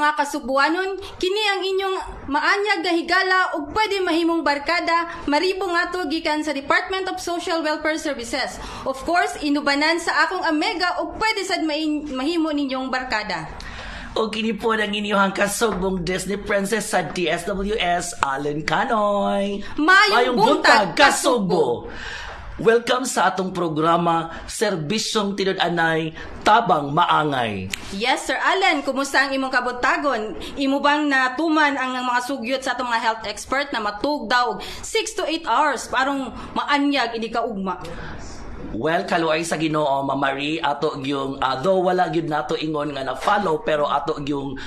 mga kasugbuanon, kini ang inyong maanyag nga higala ug pwede mahimong barkada, maribong ato gikan sa Department of Social Welfare Services. Of course, inubanan sa akong amega ug pwede sad mahimo ninyong barkada. O kini po ng inyong kasugbong Disney Princess sa DSWS, Allen Canoy. Mayong buntag, kasugbo! Welcome sa atong programa, Serbisyong Tinud-anay, Tabang Maangay. Yes, Sir Allen, kumusta ang imong kabuntagon? Imo bang natuman ang mga sugyot sa atong mga health expert na matug daw 6 to 8 hours parang maanyag ini kaugma? Well, kaluay sa Ginoo, Mamari, ato yung though wala gyud nato ingon nga na-follow, pero ato yung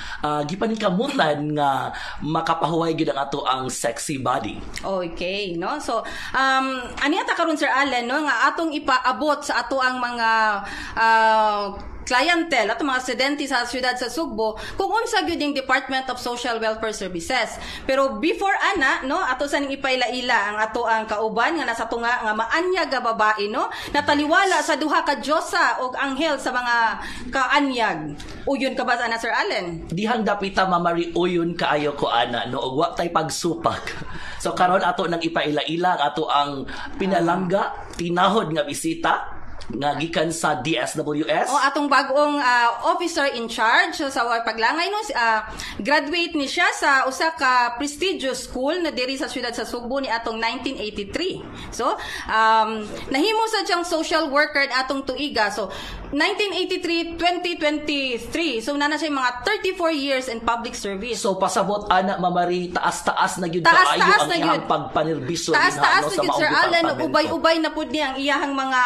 gipaningkamutan nga makapahuway gyud ang ato ang sexy body. Okay, no? So, aniata karon Sir Allen, no, nga atong ipaabot sa ato ang mga clientele at mga estudyante sa siyudad sa Sugbo kung unsa gyud ang Department of Social Welfare Services. Pero before ana, no, ato sa ning ipaila-ila ang ato ang kauban nga nasa tunga nga maanyag nga babae, no, nataliwala sa duha ka Diyosa og anghel sa mga kaanyag. Uyon ka ba ana Sir Allen? Dihang dapita Mamari, uyon kaayo ko ana, no, og wa tay pagsupak. So karon ato nang ipaila-ila ato ang pinalangga tinahod nga bisita nga gikan sa DSWS. O atong bagong officer in charge sa paglangay, no, graduate ni siya sa usa ka prestigious school na diri sa siyudad sa Sugbo ni atong 1983. So nahimo sa siyang social worker atong tuiga. So 1983 2023. So nana siya mga 34 years in public service. So pasabot ana Mamari, taas-taas na gyud kaayo ang iyang pagpanerbisyo taas-taas na gyud Sir Allen, ubay-ubay na pud niya ang iyang mga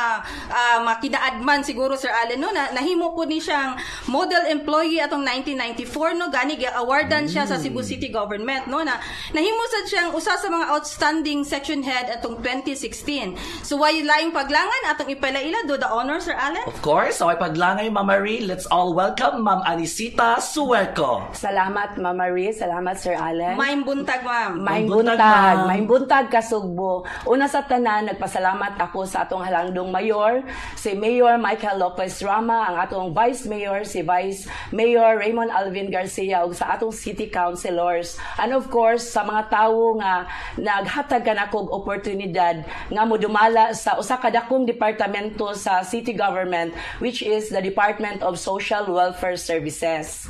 makinaadman siguro Sir Allen, no, na nahimo po ni siyang model employee atong 1994, no, gani gi-awardan siya sa Cebu City Government, no, na nahimo sad siyang usa sa mga outstanding section head atong 2016. So why laing paglangan atong ipalaila do the honor Sir Allen? Of course, so ay paglangay Mamari, let's all welcome Ma'am Anisita Suerco. Salamat Mamari, salamat Sir Allen. Maayong buntag ma'am. Maayong buntag kasugbo. Una sa tanan, nagpasalamat ako sa atong halangdong mayor, si Mayor Michael Lopez Rama, ang atong Vice Mayor, si Vice Mayor Raymond Alvin Garcia, ug sa atong City Councilors. And of course, sa mga tawo nga naghatag kanakog oportunidad nga modumala sa usa ka dakong departamento sa city government, which is the Department of Social Welfare Services.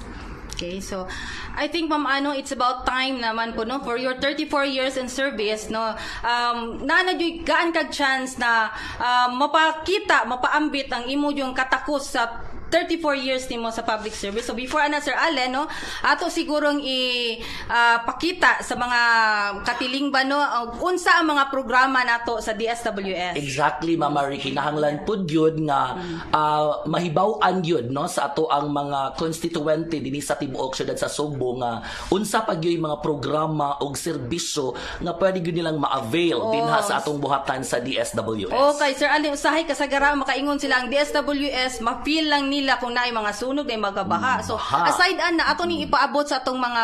Okay, so I think ma'am it's about time naman po, no, for your 34 years in service, no, nanadyoy gaan kag chance na mapaambit ang imo yung katakos sa 34 years nimo sa public service. So before ana Sir Allen, no, ato sigurong pakita sa mga katiling ba, no, unsa ang mga programa nato sa DSWS. Exactly, Mamari, kinahanglan pud gyud nga mahibaw-an gyud, no, sa ato ang mga constituente dinhi sa tibuok syudad sa Sugbo nga unsa pa gyud mga programa og serbisyo nga pwede gyud nilang ma-avail dinha sa atong buhatan sa DSWS. Okay, Sir Allen, usahay kasagara makaingon sila ang DSWS, ma-feel lang nila kung naay mga sunog, naay mga baha. So aside na ato ni ipaabot sa atong mga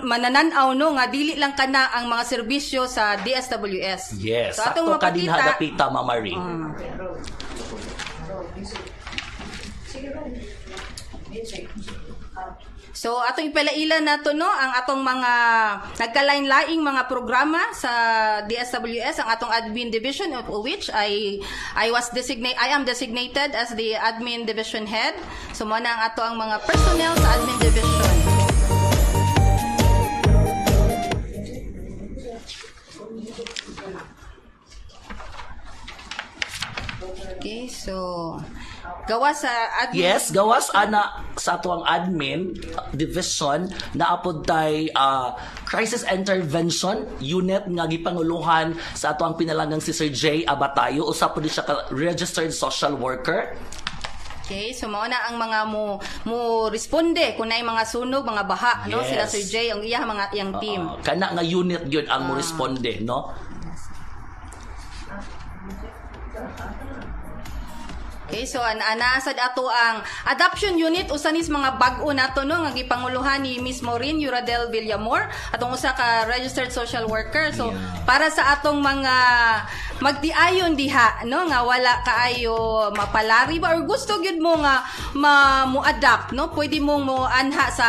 manananaw, no, nga dili lang kana ang mga serbisyo sa DSWS. Yes, so atong kadinha dapita Mamari. So atong ipalaila nato, no, ang atong mga nagkalain-laing mga programa sa DSWS, ang atong admin division, of which I am designated as the admin division head. So mo na ang ato ang mga personnel sa admin division. Okay, so gawas sa admin. Yes, gawas ana sa ato ang admin division na apod tay crisis intervention unit nga gipanguluhan sa ato ang pinalanggang si Sir J. Abatayo, usa pud siya ka registered social worker. Okay, so mao na ang mga mo responde kung naay mga sunog, mga baha, no, sila Sir J, ang iya mga iyang team. Kana nga unit gyud ang mo responde, no. Okay, so anasad ato ang adoption unit, usanis mga bag-o nato, no, nga gipanguluhan ni Miss Maureen Yuradel Villamor, atong usa ka registered social worker. So para sa atong mga magtiayon diha no nga wala kaayo mapalari ba or gusto gyud mo nga mo-adapt no, pwede mong mo anha sa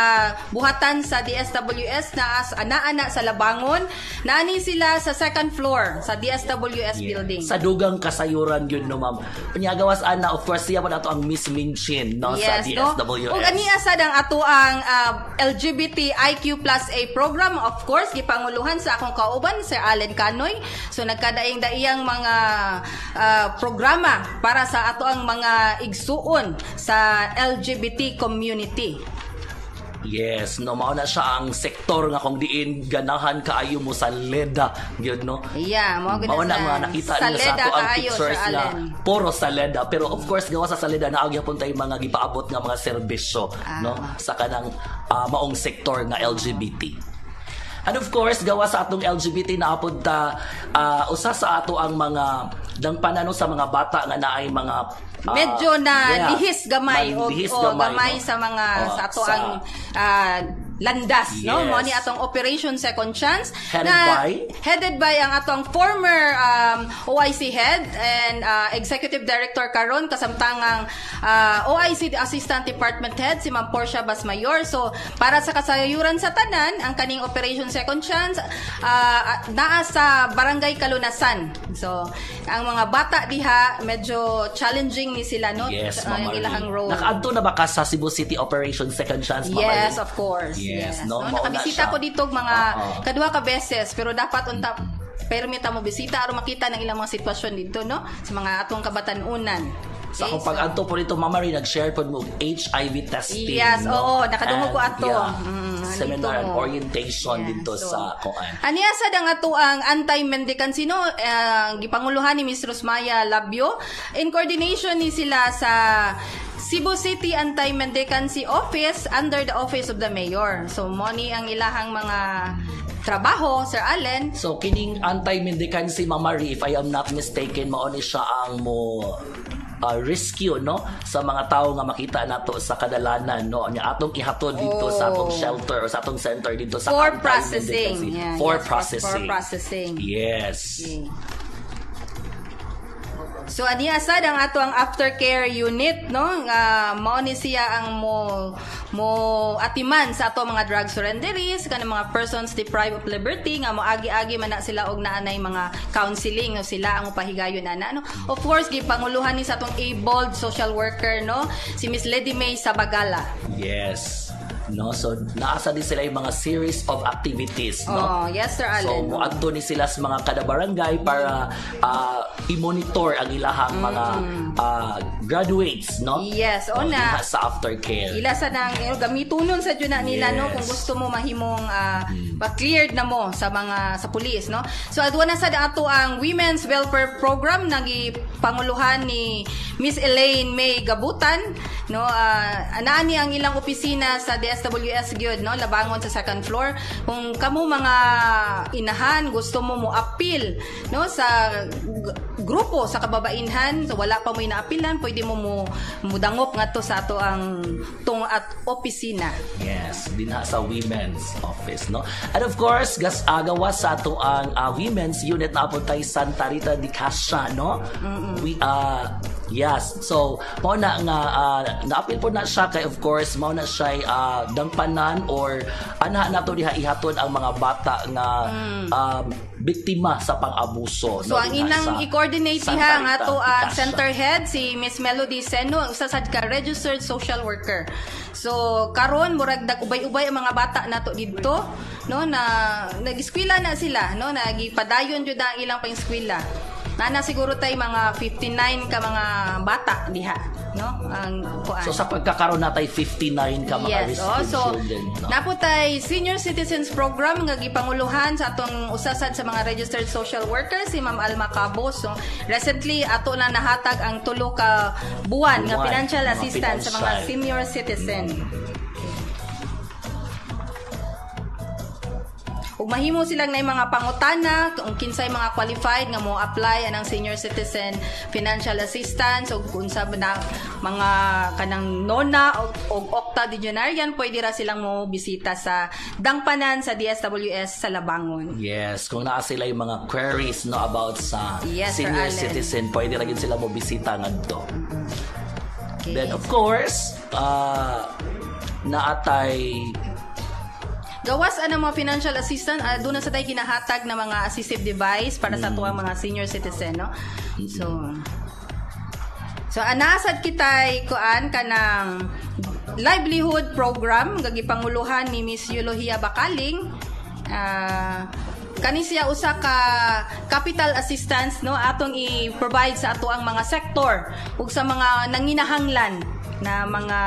buhatan sa DSWS na as ana sa Labangon. Naani sila sa second floor sa DSWS building. Sa dugang kasayuran yun no ma'am. Unya gawas ana of course siya po nato ang Miss Minchin no sa DSWS. Ug aniya sad ang ato ang LGBTIQ+ A program, of course gipanguluhan sa akong kauban Sir Allen Canoy. So nagkadaing-daiyang mga programa para sa ato ang mga igsuon sa LGBT community. Yes, no, mao na siya ang sektor nga kung diin ganahan kaayo mo sa LEDA, gyud no. Yeah, mao na nga nakita niyo sa ato ang pictures na puro sa LEDA, pero of course gawa sa LEDA naa gyapon tay mga gipaabot nga mga serbisyo no sa kanang maong sektor nga LGBT. And of course, gawa sa atong LGBT na apod ta usa sa ato ang mga dang panano sa mga bata nga naay mga medyo na lihis gamay o gamay no? sa mga sa ato ang landas no mo ni atong Operation Second Chance headed by ang atong former OIC head and executive director karon kasamtangang OIC Assistant Department Head si Ma'am Portia Basmayor. So para sa kasayuran sa tanan ang kaning Operation Second Chance naa sa Barangay Kalunasan. So ang mga bata diha medyo challenging ni sila no. Yes, ang ilahang role. Nakaadto na ba ka sa Cebu City Operation Second Chance Ma'am? Yes, of course. Yes, no, nakabisita ko dito mga kadua ka beses pero dapat unta permita mo bisita aron makita ng ilang mga sitwasyon dito no sa mga atong kabatan-unan. Sa akong pag-anto po dito, Mama Marie, nag-share po mo HIV testing. Yes, no? Nakadungog ko ato. Seminar and orientation dito sa kuan. Aniya sad ang ato ang anti-mendicancy no, gipanguluhan ni Ms. Rosmaya Labio in coordination ni sila sa Cebu City Anti-Mendicancy Office under the Office of the Mayor. So, money ang ilahang mga trabaho, Sir Allen. So, kining anti-mendicancy, Mama Marie, if I am not mistaken, maoni siya ang mo rescue no sa mga tao nga makita nato sa kadalanan no nya atong ihatod dito sa atong shelter o sa atong center dito sa for processing. For processing. Yes. Okay. So aniya sad ang ato ang aftercare unit no nga mao ni siya ang mo atiman sa ato mga drug surrenderies kanang mga persons deprived of liberty nga moagi-agi man na sila og naanay mga counseling no sila ang pahigayon ana no. Of course gipanguluhan ni sa atong able social worker no si Miss Lady May Sabagala. Yes. No, so naasa din sila yung mga series of activities no. Yes Sir Allen. So moadto ni sila sa mga kada barangay para i-monitor ang ilahang mga graduates no. Yes, na sa aftercare. Ila sa nang gamitunon sa jud na nila no kung gusto mo mahimong cleared na mo sa mga sa pulis no. So adwa na sad ato ang Women's Welfare Program nagipanguluhan ni Miss Elaine May Gabutan no. Anaani ang ilang opisina sa DSWS gyud no Labangon sa second floor. Kung kamo mga inahan gusto mo appeal no sa grupo sa kababainhan so wala pa mo inaapilan pwede mo mudangop ngadto sa ato ang at opisina. Yes, dinha sa women's office no. And of course gawas sa ato ang women's unit na apod tay Santa Rita de Cascia no. We yes, so mao na nga naapil po na siya kay of course mao na siya dangpanan or anha nato diha ihatod ang mga bata nga biktima sa pang-abuso. So ang inang i-coordinate diha ang ato ang center head si Miss Melody Seno ang usasad ka registered social worker. So karon murag ubay-ubay ang mga bata nato didto no na nag-eskwela na sila no nagipadayon jud ang ilang pang-eskwela. Nana siguro tay mga 59 ka mga bata diha no ang kuan. So sa pagkakaroon natay 59 ka mga restricted children no? Naputay senior citizens program nga gipanguluhan sa atong usasad sa mga registered social workers si Ma'am Alma Cabos. So recently ato na nahatag ang 3 ka buwan nga financial assistance sa mga senior citizen. ug mahimo silang na mga pangutana kung kinsay mga qualified nga mo apply anang senior citizen financial assistance ug unsa na mga kanang nona o octogenarian pwede ra silang mo bisita sa dangpanan sa DSWS sa Labangon. Yes, kung naa sila yung mga queries no about sa Yes, senior Sir Allen. citizen, pwede ra gid sila mo bisita ngadto. Okay. Then of course, naatay Gawas ana mga financial assistant, doon na sa tayo ginahatag na mga assistive device para sa tuwang mga senior citizen, no? So anasad kitay kuan kanang livelihood program gagipanguluhan ni Miss Eulohia Bakaling. Kani siya usa ka capital assistance no atong i-provide sa ato ang mga sektor ug sa mga nanginahanglan na mga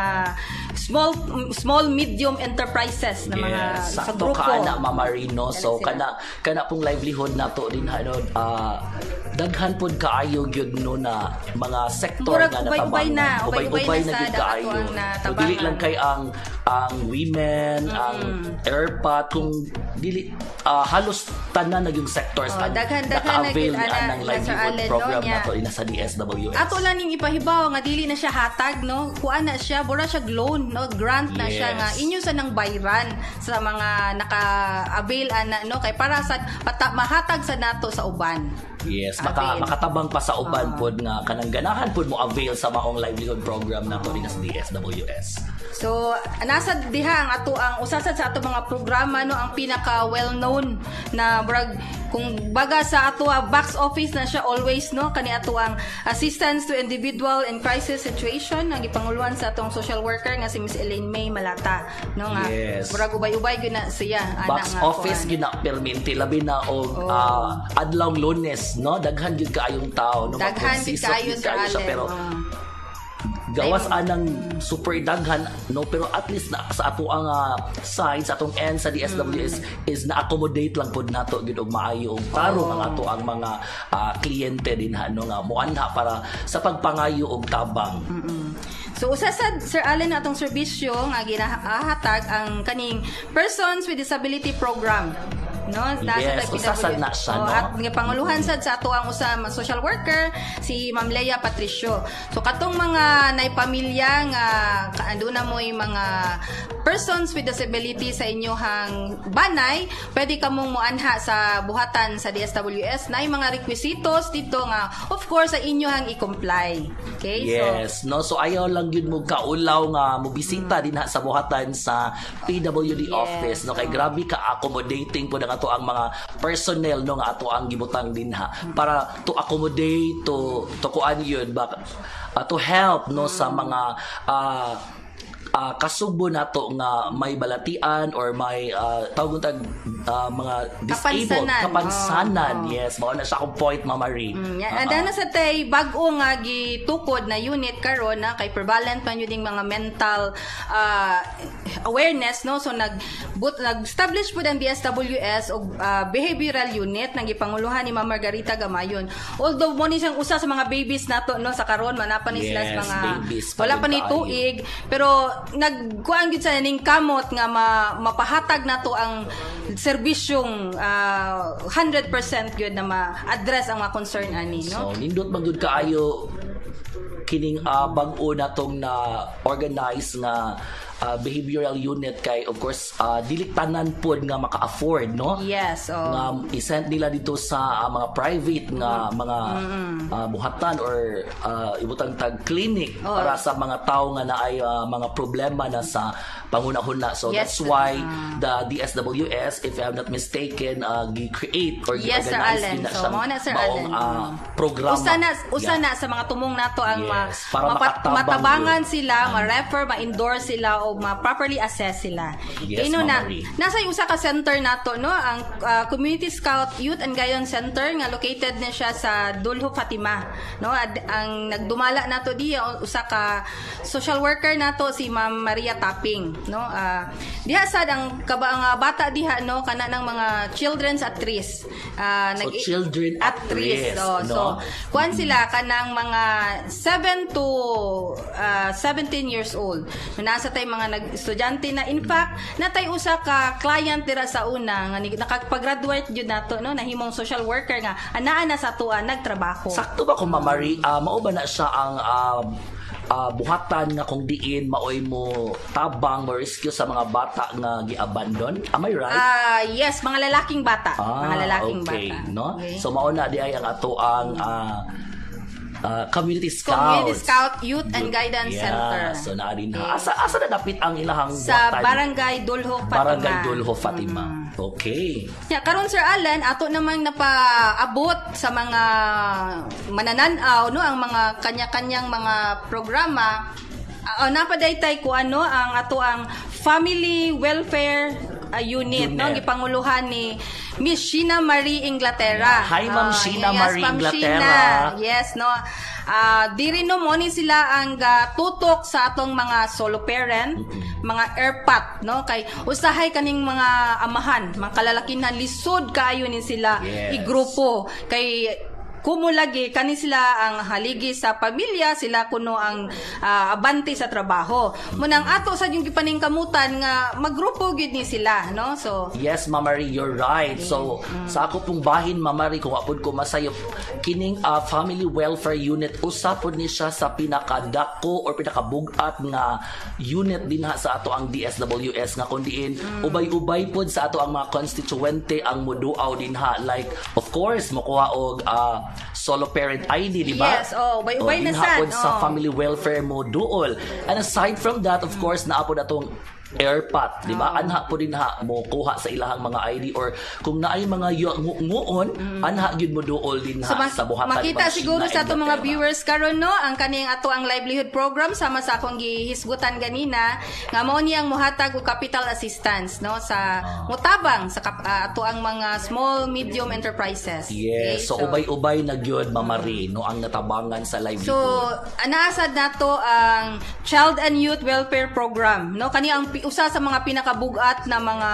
small medium enterprises na mga sa sakto grupo. ka na Mamarino. So Sila. kana pong livelihood nato din daghan pod kaayo gyud no na mga sektor Murag nga ubay-ubay natabangan. na, ubay-ubay na gyud sa kaayo. dapat ang natabangan. Kung dili lang kay ang women, ang airpat, kung dili halos tanan na yung sectors ang daghan na naka-avail gyud ni ana anang na Sir livelihood Allen, program no, nya. nato ina sa DSWS. Ato lang ning ipahibaw nga dili na siya hatag no kuan na siya bura siya loan no grant na siya Yes. nga inyo sa nang bayran sa mga naka-avail ana no kay para sa mahatag sa nato sa uban. Yes, Avail. makatabang pa sa uban pod nga kanang ganahan pod mo avail sa maong livelihood program nato rin sa DSWS. So, nasa diha ang ato ang usasad sa ato mga programa no ang pinaka well-known na brag kung baga sa ato box office na siya always no kani ato ang assistance to individual in crisis situation nga gipanguluhan sa atong social worker nga si Miss Elaine May Malata no nga Yes. brag ubay-ubay gyud na siya Box nga office kuan. gyud na perminti labi na og adlaw Lunes no daghan gyud kaayong tao no Daghan gyud magsisot kaayo, gyud Sir kaayo siya, Allen. pero gawas anang super daghan no pero at least na, sa ato ang side sa atong end sa DSWS is na-accommodate lang pod nato gyud og maayo og tarong ang ato ang mga kliyente din no nga moanha para sa pagpangayo og tabang. So usasad Sir Allen atong serbisyo nga ginahatag ang kaning Persons with Disability Program. No, Yes, usasad na siya, no? At nga panguluhan sad sa ato ang usa social worker si Ma'am Leia Patricio. So katong mga naipamilya nga kaando na mo mga persons with disability sa inyohang banay, pwede kamong moanha sa buhatan sa DSWS na mga requisitos dito nga of course sa inyohang i-comply. Okay? Yes, no, so ayaw lang yun mo kaulaw nga mo bisita din sa buhatan sa PWD office no kay grabe ka accommodating po ang ato ang mga personnel no nga ato ang gibutang din para to accommodate to kuan yun ba to help no sa mga kasugbo nato nga may balatian or may tawag tag mga disabled kapansanan. Yes, mao na siya akong point, Mama Marie. Anda na sa tay bag-o nga gitukod na unit karon na kay prevalent man yun mga mental awareness no so nag-establish pud ang DSWS og behavioral unit nang gipanguluhan ni Ma'am Margarita Gamayon. Although mo ni siyang usa sa mga babies nato no sa karon manapa ni sila sa mga babies, wala pa ni tuig pero nagkuan gyud sa ning kamot nga mapahatag nato ang serbisyong 100% gyud na ma-address ang mga concern ani no. So nindot magud kaayo kining bag-o natong na organize nga behavioral unit kay of course dili tanan pod nga maka-afford no. Yes, nga isend nila dito sa mga private nga mga buhatan or ibutang tag clinic para sa mga tao nga naay mga problema na sa panghuna-huna. So yes, that's why the DSWS, if I'm not mistaken, gi-create or yes, gi-organize din na so, siyang Sir Allen. programa. Usa na sa mga tumong nato ang Yes, para matabangan sila, ma-refer, ma-endorse sila o ma-properly assess sila. Yes, Kino na, Marie. nasa usa ka center nato no, ang Community Scout Youth and Gayon Center nga located na siya sa Dulho Fatima, no? Ang nagdumala nato diya usa ka social worker nato si Ma'am Maria Tapping, no? Diha sad ang bata diha no kana ng mga children's at risk. So children at risk, So kuan sila kanang mga 7 to 17 years old. Nasa tay mga estudyante na in fact natay usa ka client dira sa una nga nakapag-graduate jud nato no nahimong social worker nga anaa na sa tuwa nagtrabaho. Sakto ba kung Mari, mao ba na siya ang buhatan nga kung diin maoy mo tabang mo rescue sa mga bata nga gi-abandon? Am I right? Yes, mga lalaking bata. Mga lalaking okay, bata. No? Okay. So mao na di ay ang ato ang Community Scouts. Community Scout Youth and Guidance Center. So naadin ha. Asa na dapit ang ilahang sa buhatan? Barangay Dulho, Fatima. Barangay Dulho, Fatima. Okay. Karon Sir Alan, ato namang napaabot sa mga manananaw no ang mga kanya-kanyang mga programa. Napadaytay ko ang ato ang Family Welfare Unit no gipanguluhan ni Miss Sheena Marie Inglaterra. Hi Ma'am Sheena Marie Ma'am Inglaterra. Sheena. Yes no. Diri no mo ni sila ang tutok sa atong mga solo parent, mga airpat no kay usahay kaning mga amahan, mga kalalakihan lisod kaayo ni sila igrupo kay kumulagi kani sila ang haligi sa pamilya sila kuno ang abante sa trabaho munang ato sa yung gipaningkamutan nga maggrupo gyud ni sila no so yes Ma'am Marie, you're right. So sa ako pong bahin Ma'am Marie kung apod ko masayop kining Family Welfare Unit usapod ni siya sa pinakadako or pinakabugat nga unit din sa ato ang DSWS nga kundiin ubay-ubay pod sa ato ang mga constituente ang muduaw din like of course mokuha og solo parent ID, di ba? Yes, ubay-ubay na sad. Sa family welfare mo duol. And aside from that, of course, naapod atong airpat, di ba? Anha po din mo kuha sa ilahang mga ID or kung naay mga nguon, anha gyud mo duol din sa buhatan. Makita siguro sa ato mga viewers karon no, ang kaning ato ang livelihood program sama sa akong gihisgutan ganina nga mao niyang mohatag og capital assistance no sa mutabang sa ato ang mga small medium enterprises. Yes, okay? so ubay-ubay na gyud Ma'am Marie no ang natabangan sa livelihood. So anaasad nato ang Child and Youth Welfare Program no kani ang usa sa mga pinakabugat na mga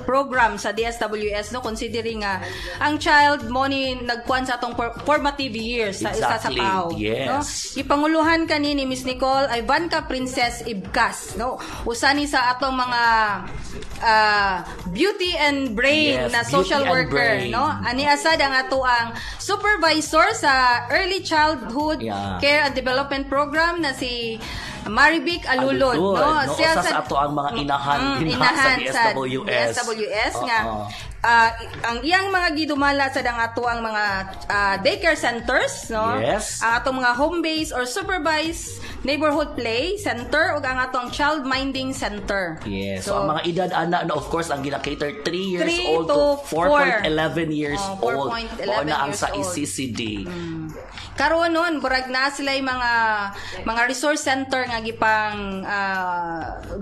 program sa DSWS no considering nga ang child mo ni nagkuan sa atong formative years sa isa sa PAO yes. no ipanguluhan kanini Miss Nicole Ivanka Princess Ibkas no usa ni sa atong mga beauty and brain na social worker no ani asad ang ato ang supervisor sa early childhood care and development program na si Marivic Alulod no siya sa ato ang mga inahan sa DSWS nga ang iyang mga gidumala sa dang ato ang mga daycare centers no ang atong mga home base or supervised neighborhood play center ug ang atong child minding center. So ang mga edad ana no of course ang gina-cater 3 years old to 4.11 years old o na ang sa ECCD. Karon nun burag na sila mga resource center nga gipang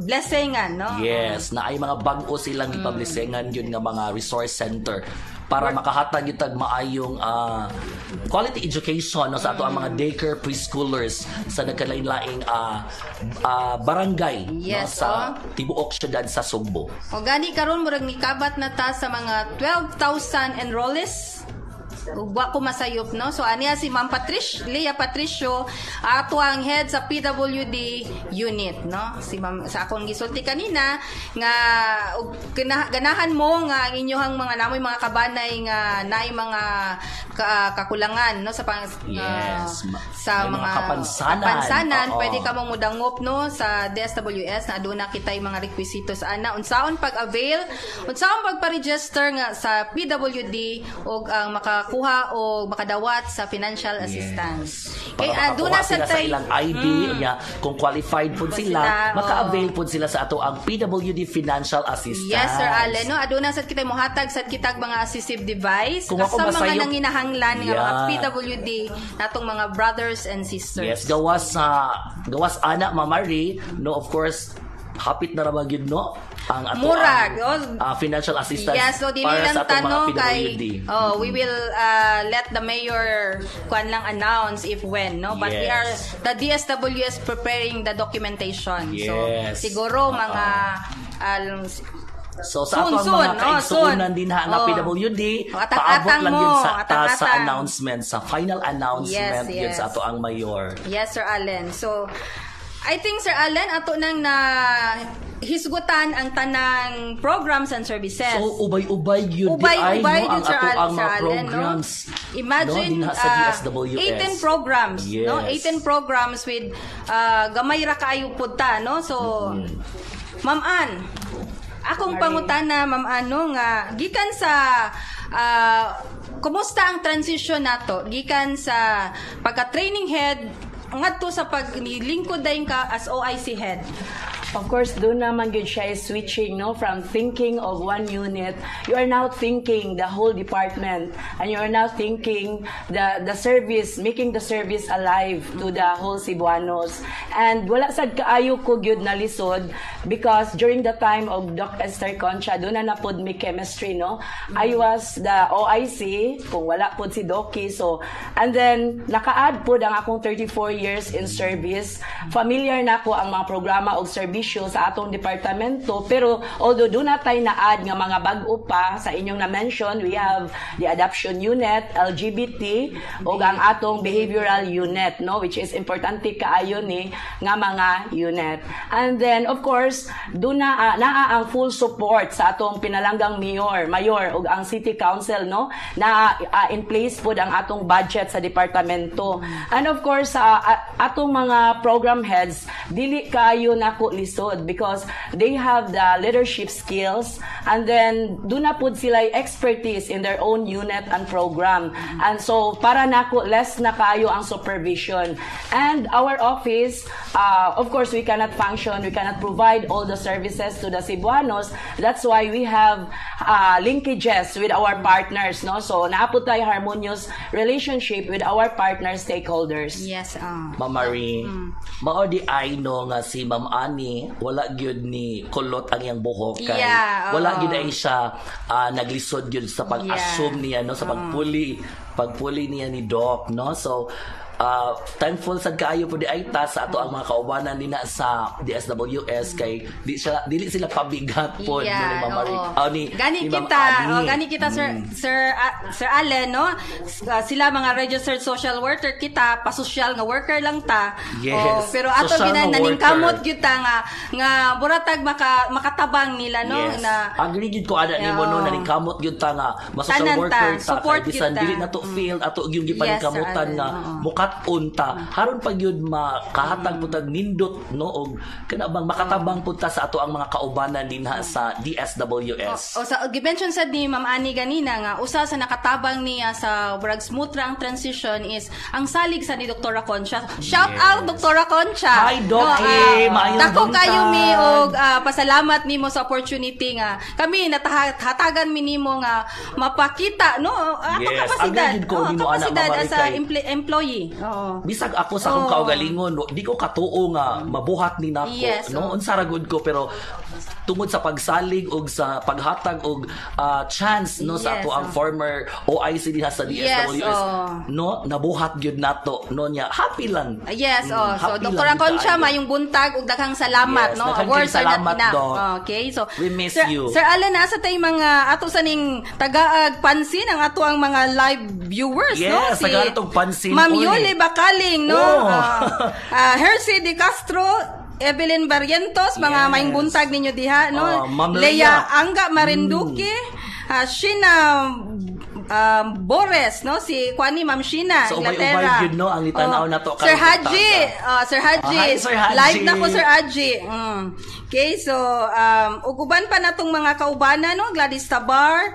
blessingan no. Yes, na ay mga bag-o silang gipablessingan yun nga mga resource center para makahatag itag maayong quality education no, sa ato ang mga daycare preschoolers sa nagkalain-laing barangay no, sa tibuok syudad sa Sugbo. O gani karon murag nikabat na ta sa mga 12,000 enrollees. Ugwa ko masayop no. So aniya si Ma'am Leah Patricio ato ang head sa PWD unit no. Si Ma'am sa akong gisulti kanina nga ganahan mo nga ang inyohang mga namoy mga kabanay nga naay mga kakulangan no sa sa mga kapansanan pwede ka mong mudangop no sa DSWS na aduna kitay mga requisitos ana unsaon pag-avail unsaon pagpa-register nga sa PWD og ang makakuha o makadawat sa financial assistance. Kay aduna sa ilang ID kung qualified pud sila maka-avail pud sila sa ato ang PWD financial assistance. Yes Sir Allen no aduna sa kitay mohatag sa kitag mga assistive device sa mga nanginahanglan nga mga PWD natong mga brothers and sisters. Yes, gawas ana Ma'am Marie no of course hapit na ra gyud no ang ato murag financial assistance so dili lang tanong kay we will let the mayor announce if when no but we are the DSWS preparing the documentation so siguro mga so sa ato ang mga kaigsuunan din nga PWD paabot lang yun sa announcement sa final announcement yun sa ato ang mayor. Yes Sir Allen. So I think Sir Allen ato nang na hisgutan ang tanang programs and services. So ubay-ubay yun Ubay-ubay no, yun, Sir ang mga Allen, programs. No? Imagine, no, sa DSWS. 18 programs, Yes. no? 18 programs with gamay ra kaayo pud ta, no? So Ma'am Ann, akong pangutana, Ma'am Ann, no, nga gikan sa kumusta ang transition nato gikan sa pagka-training head ngadto sa paglingkod dayon ka as OIC head? Of course, doon naman yun siya is switching, no? From thinking of one unit, you are now thinking the whole department, and you are now thinking the service, making the service alive to the whole Cebuanos. And wala sad kaayo ko gyud na lisod because during the time of Doc Esther Concha, doon na napod mi chemistry, no? I was the OIC, kung wala pod si Doki, so, and then naka-add pod ang akong 34 years in service. Familiar na ko ang mga programa og service sa atong departamento, pero although doon natay na-add nga mga bag-o pa sa inyong na-mention, we have the adoption unit, LGBT, o ang atong behavioral unit, no, which is importante kaayo ni nga mga unit. And then, of course, doon na naa ang full support sa atong pinalanggang mayor, o ang city council, no, na in place po ang atong budget sa departamento. And of course, atong mga program heads, dili kaayo nako because they have the leadership skills, and then do na pud sila expertise in their own unit and program. And so para nako less na kayo ang supervision. And our office, of course, we cannot function, we cannot provide all the services to the Cebuanos. That's why we have linkages with our partners, no? So naapod tayo harmonious relationship with our partner stakeholders. Yes. Ma'am Marie, mao di ay no nga si Ma'am Annie wala gyud ni kulot ang iyang buhok kay wala gyud ay siya naglisod gyud sa pag-assume niya, no, sa pagpuli niya ni Doc, no. So thankful sad kaayo po di ay ta sa ato ang mga kaubanan nina sa DSWS kay dili sila pabigat po ni Ma'am Marie. Gani kita Sir Allen, no, sila mga registered social worker, kita pa-social nga worker lang ta. Yes. Pero ato naningkamot gyud ta nga buratag makatabang nila, no. Yes. Na agree gyud ko ana nimo, no, naningkamot gyud ta nga ma-social worker ta kay bisan dili nato field ato gyud gipaningkamutan nga mukat unta haron pag yun makahatag putag nindot, no, og kana bang makatabang punta sa ato ang mga kaubanan dinha sa DSWS. O sa gimension sad ni Ma'am Annie ganina nga usa sa nakatabang niya sa brag smooth ra ang transition is ang salig sa ni Dr. Concha. Shout out Dr. Concha. Hi Doc, maayong dako kayo mi og pasalamat nimo sa opportunity nga kami natahatagan mi nimo nga mapakita, no, ato kapasidad as a employee. Oo. Bisag ako sa akong kaugalingon, no, di ko katuo nga mabuhat ni nako, no, unsa ra gud ko, pero tungod sa pagsalig og sa paghatag og chance, no, sa ato ang former OIC diha sa DSWS, no, nabuhat gyud nato, no, nya happy lang. Yes, so Dr. Concha mayong buntag ug daghang salamat, no, awards are not enough. Okay, so we miss you. Sir Allen, asa tay mga ato sa ning tagaag pansin ang ato ang mga live viewers, no, si tagatong pansin Ma'am Yoli Bakaling, no, Hercy De Castro, Evelyn Barrientos, mga maing buntag ninyo diha, no, Leia Angga Marinduque, Sheena Bores, no, si Kwani Ma'am Sheena, Inglaterra. So, no, ang itanaw na to. Sir Haji, Sir Haji. Live na po, Sir Haji. Okay, so, uguban pa na tong mga kaubana, no, Gladys Tabar,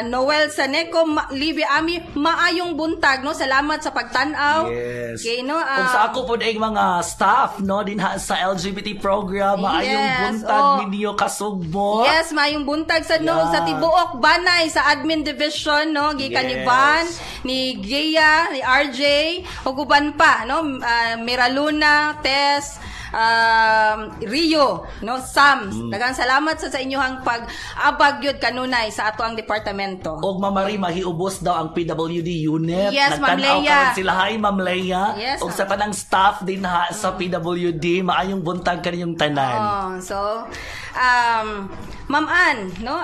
Noel Saneco, Libby Ami, maayong buntag, no, salamat sa pagtanaw. Yes. Okay, no. Kung sa ako po na mga staff, no, din sa LGBT program, maayong buntag ninyo kasugbo. Yes, maayong buntag sa, no, sa Tibuok, Banay, sa admin division, no, gikan ni Van, ni Gia, ni RJ, uguban pa, no, Miraluna, Tess, Rio, no, Sam. Daghang salamat sa inyong pag-abag yun kanunay sa ato ang departamento. Og Mamari, mahiubos daw ang PWD unit. Yes, Ma'am Nagtanaw Leia. ka sila. Hi, Ma'am Leia. Yes, og sa tanang staff din ha sa PWD, maayong buntag kaninyong tanan. So, Ma'am Ann, no?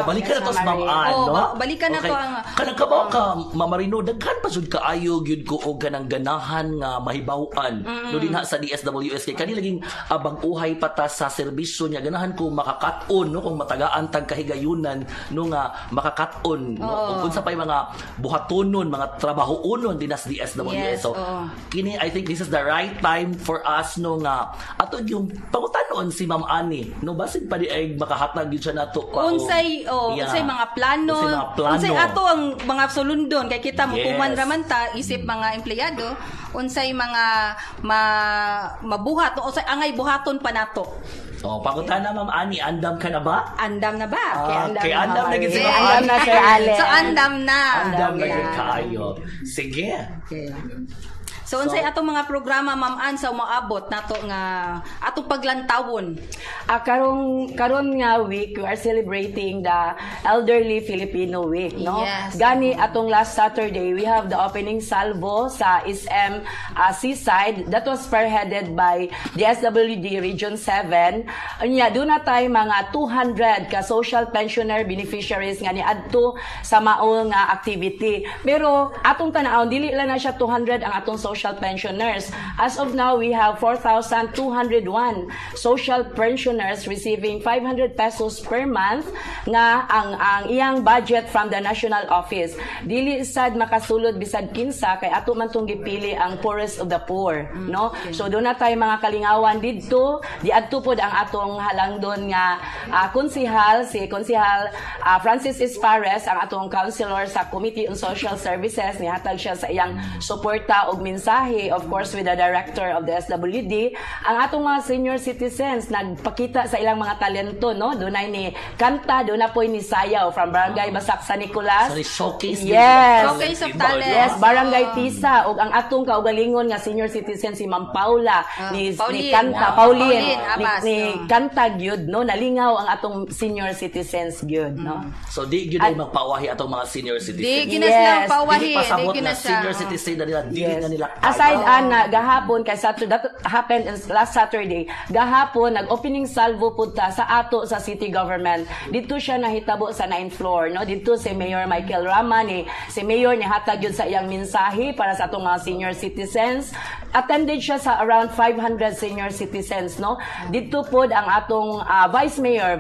Balikan na to sa Ma'am Ann, no? Balikan na to ang... Kanang kabaw ka, Ma'am Marino, daghan pa jud kaayo gyud ko og ganang ganahan nga mahibaw-an. No din ha sa DSWS kay kani laging bag-uhay pata sa serbisyo niya ganahan ko makakat-on, no, kung matagaan tag kahigayunan no nga makakat-on, no? Ug unsa pay mga buhatonon, mga trabahoonon din sa DSWS. Yes, So kini, I think this is the right time for us no nga ato yung pangutanon si Ma'am Ani, no, basin pa di ay makahatag gyud siya nato unsay mga plano, unsay ato ang mga sulundon kay kita mukuman raman ta isip mga empleyado, unsay mga mabuhat o unsay angay buhaton pa nato. Pangutan na Ma'am Ani, andam ka na ba? Andam na ba? Kay andam na gid si Ma'am Andam Ani. na, Sir Allen. So andam na. Andam na gid kaayo. Sige. Okay. So unsay atong mga programa, Ma'am Ann, sa umaabot nato nga atong paglantawon? Karon nga week we are celebrating the Elderly Filipino Week, no? Yes. Gani atong last Saturday we have the opening salvo sa SM Seaside that was spearheaded by the SWD Region 7. Unya do na tay mga 200 ka social pensioner beneficiaries nga niadto sa mao nga activity. Pero atong tan-aw dili lang na siya 200 ang atong social pensioners. As of now, we have 4,201 social pensioners receiving 500 pesos per month nga ang iyang budget from the national office. Dili sad makasulod bisag kinsa kay ato man tong gipili ang poorest of the poor, no? So do na tay mga kalingawan didto, diadto pod ang atong halangdon nga konsehal Francis Espares, ang atong councilor sa Committee on Social Services, nihatag siya sa iyang suporta og mensahe, of course with the director of the SWD. Ang atong mga senior citizens nagpakita sa ilang mga talento, no? Dunay ni kanta, do na poy ni sayaw from Barangay Basak San Nicolas. Sorry, showcase. Yes. Showcase of talent. Yes, Barangay Tisa ug ang atong kaugalingon nga senior citizen si Ma'am Paula ni kanta Pauline ni kanta gyud, no? Nalingaw ang atong senior citizens gyud, no? So di gyud ay magpawahi atong mga senior citizens. Di ginas lang pawahi, Dili pasabot di na ginas senior citizen na nila, dili na nila. Aside ana gahapon kay Saturday, that happened last Saturday. Gahapon nag-opening salvo punta sa ato sa city government. Dito siya nahitabo sa 9th floor, no? Dito si Mayor Michael Rama si Mayor ni hatag yun sa iyang mensahe para sa atong mga senior citizens. Attended siya sa around 500 senior citizens, no? Dito pod ang atong Vice Mayor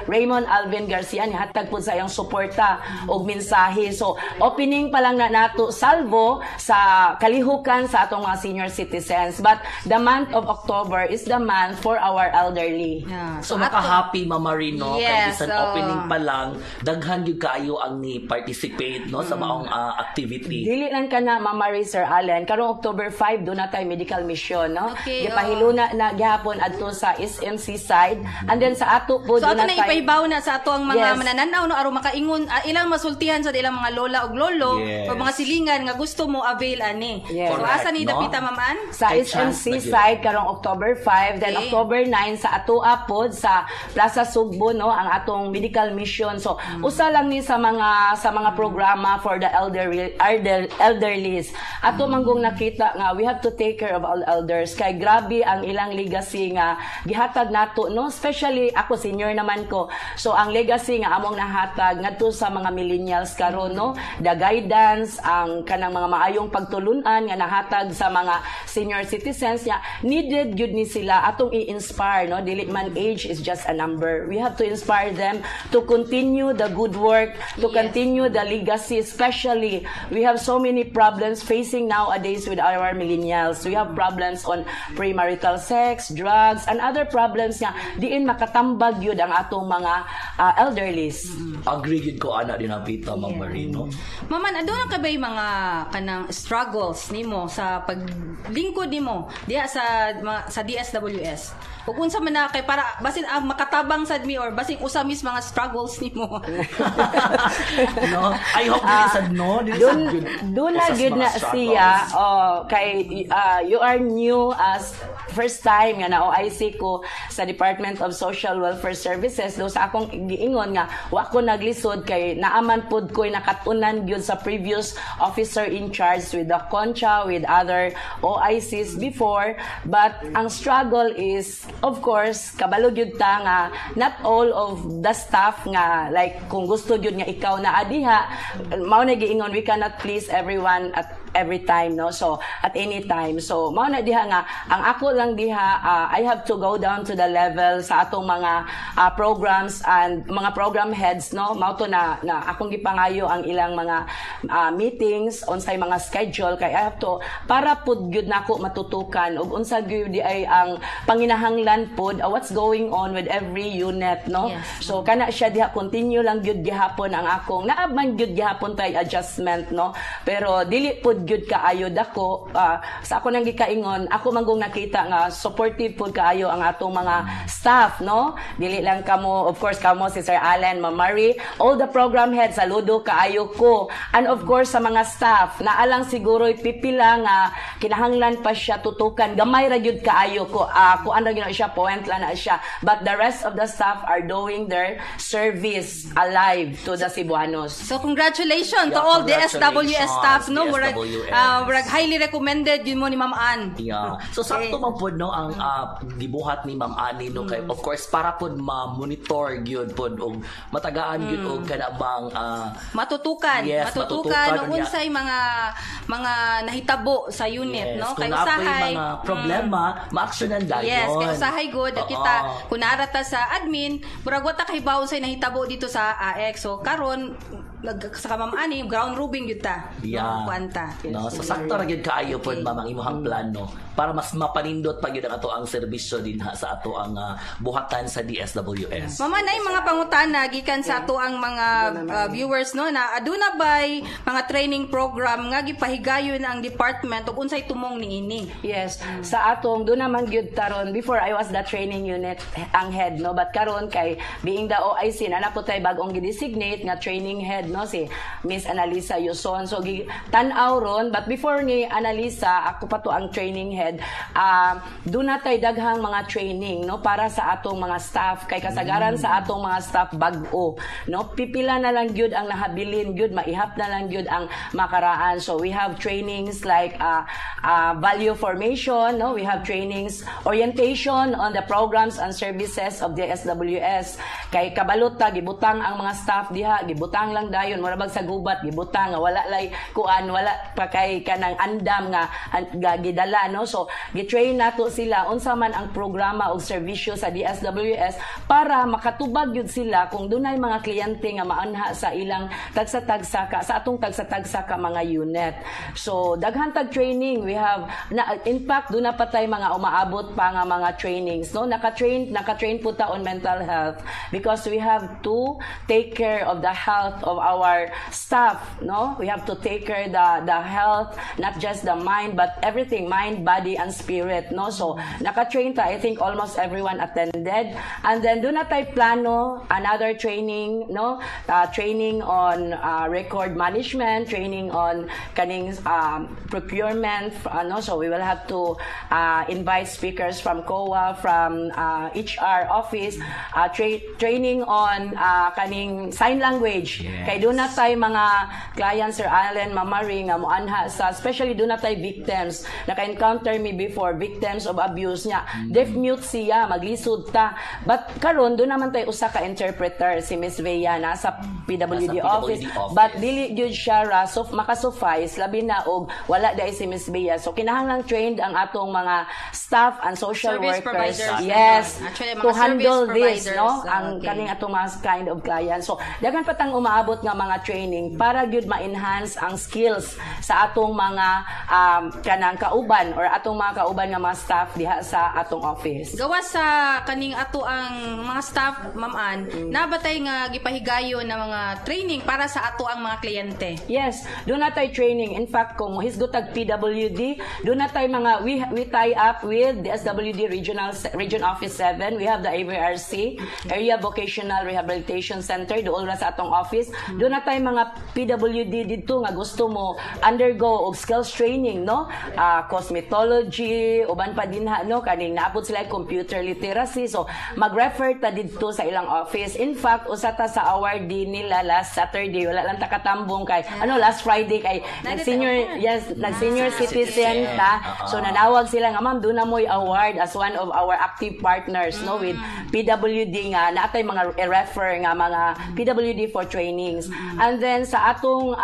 Raymond Alvin Garcia ni hatag pod sa iyang suporta og mensahe. So opening pa lang na nato salvo sa kalihukan sa atong mga senior citizens, but the month of October is the month for our elderly. Yeah. So maka-happy Ma'am Marino, kay Yes, bisan opening pa lang daghan gyud kaayo ang ni participate, no, sa maong activity. Dili lang ka na Ma'am Marie, Sir Allen, karong October 5 do na tay medical mission, no? Okay, gipahiluna na gihapon adto sa SMC side, and then sa ato po So do ato na na tay ipahibaw na sa ato ang mga Yes. manananaw, no, aron makaingon ilang masultihan sa ilang mga lola ug lolo Yes. o mga silingan nga gusto mo avail ani. Yes. So Correct, asa ni no? dapita, Ma'am Ann? sa Kay chance SMC na yun. side karong October 5, then Okay. October 9 sa atoa pod sa Plaza Sugbo, no, ang atong medical mission. So usa lang ni sa mga programa for the elderlies. Ato manggong nakita nga we have to take care of all elders kay grabe ang ilang legacy nga gihatag nato, no, especially ako senior naman ko. So ang legacy nga among nahatag ngadto sa mga millennials karon, no, the guidance, ang kanang mga maayong pagtulunan nga nahatag sa mga senior citizens nga needed gyud ni sila atong i-inspire, no? Dili man age is just a number. We have to inspire them to continue the good work, to continue the legacy. Especially we have so many problems facing nowadays with our millennials. We have problems on premarital sex, drugs, and other problems nga diin makatambag yun ang atong mga elderlies. Agree gyud ko ana din napita Ma'am Marino. Maman, ado na kabay mga kanang struggle struggles nimo sa paglingkod nimo diha sa DSWS. Ug unsa man na kay para basin makatabang sad mi or basin usa mis mga struggles nimo. No, I hope dili sad Doon na gid na siya kay you are new as first time nga na OIC ko sa Department of Social Welfare Services. Do sa akong giingon nga wa ko naglisod kay naaman pud ko'y nakatunan gyud sa previous officer in charge with the Concha, with other OICs before, but ang struggle is of course kabalo gyud ta nga not all of the staff nga like kung gusto gyud nga ikaw na adiha mao na giingon we cannot please everyone at every time, no? So at any time, so mao na diha nga ang ako lang diha I have to go down to the level sa atong mga programs and mga program heads, no? Mao to na akong gipangayo ang ilang mga meetings unsay mga schedule kay I have to para pud gyud nako matutukan ug unsa gyud di ay ang panginahanglan pud what's going on with every unit, no? Yes. So kana siya diha continue lang gyud gihapon ang akong naabman gyud gihapon tay adjustment, no? Pero dili pud gyud kaayo dako sa ako nang gikaingon ako manggong nakita nga supportive pud kaayo ang atong mga staff, no? Dili lang kamo, of course kamo si Sir Allen, Ma'am Marie, all the program heads, saludo kaayo ko, and of course sa mga staff naalang siguro pipila nga kinahanglan pa siya tutukan gamay ra gyud kaayo ko kuan ra gyud siya point lang na siya, but the rest of the staff are doing their service alive to the Cebuanos. So congratulations to all the SWS staff, no? Murag highly recommended yun mo ni Ma'am Ann. Yeah. So sakto man pud no ang gibuhat ni Ma'am Annie no kay of course para pud ma-monitor gyud pud og matagaan gyud og kana bang matutukan ug unsay mga nahitabo sa unit, no? Kay usahay mga problema ma-actionan dayon. Yes, kay usahay good kita kunara ta sa admin murag wa ta kahibaw say nahitabo dito sa AX. So karon sa Ma'am Annie ground rubing gyud ta. Yeah. Kuanta. No, so sakto ra gyud kaayo pud mamang imong plano para mas mapanindot pa gyud ang ato ang serbisyo dinha sa ato ang buhatan sa DSWS. Mama nay mga pangutana gikan sa ato ang mga viewers, no, na aduna bay mga training program nga gipahigayon ang department ug unsay tumong niini. Yes, sa atong do naman gyud taron before I was the training unit ang head, no, but karon kay being the OIC na po tay bagong gi-designate nga training head, no, si Miss Analisa Yuson. So tan-aw ron, but before ni Analisa ako pa to ang training head. Do na tay daghang mga training, no, para sa atong mga staff kay kasagaran sa atong mga staff bag-o, no, pipila na lang gyud ang nahabilin gyud maihap na lang gyud ang makaraan. So we have trainings like value formation, no, we have trainings orientation on the programs and services of the SWS kay kabalot ta gibutang ang mga staff diha gibutang lang dayon murabag sa gubat gibutang nga wala lay kuan wala pa kay kanang andam nga gidala, no. So gitrain nato sila unsa man ang programa o serbisyo sa DSWS para makatubag yun sila kung dunay mga kliyente nga maanha sa ilang tagsa-tagsaka sa atong tagsa-tagsaka mga unit. So daghan tag training we have in fact do na patay mga umaabot pa nga mga trainings, no. Naka-train po ta on mental health because we have to take care of the health of our staff, no. We have to take care the health, not just the mind but everything, mind, body and spirit, no. So naka-train ta, I think almost everyone attended, and then do na tay plano another training, no, training on record management, training on kaning procurement, no. So we will have to invite speakers from COA, from HR office, training on kaning sign language. Yes. Kay do na tay mga clients, Sir Allen, Ma'am Marie, nga moanha sa especially do na tay victims naka-encounter me before, victims of abuse niya. Deaf mute siya, maglisod ta. But karon do naman tay usa ka interpreter si Miss Vea nasa PWD office. But dili gyud siya makasuffice labi na og wala dai si Miss Vea. So kinahanglang trained ang atong mga staff and social Service workers. providers. Yes. Actually, mga to handle service this, no? providers. Ang kaning atong mga kind of clients. So daghan pa tang umaabot nga nga mga training para gyud ma-enhance ang skills sa atong mga kanang kauban or atong mga kauban nga mga staff diha sa atong office. Gawa sa kaning ato ang mga staff, Ma'am Ann, nabatay nga gipahigayon na mga training para sa ato ang mga kliyente. Yes, doon na tayo training. In fact, kung hisgot tag PWD, doon na tayo mga, we tie up with the SWD Region Office 7. We have the AVRC, Area Vocational Rehabilitation Center, doon na sa atong office. Doon na tayo mga PWD dito nga gusto mo undergo og skills training, no? Cosmetology, uban pa din no? Kaning naabot sila computer literacy. So, mag-refer ta dito sa ilang office. In fact, usa ta sa awardee nila last Saturday, wala lang ta katambong kay last Friday kay nag-senior citizen ta. So nanawag sila nga ma'am, do na mo'y award as one of our active partners no with PWD nga natay mga refer nga mga PWD for trainings. And then sa atong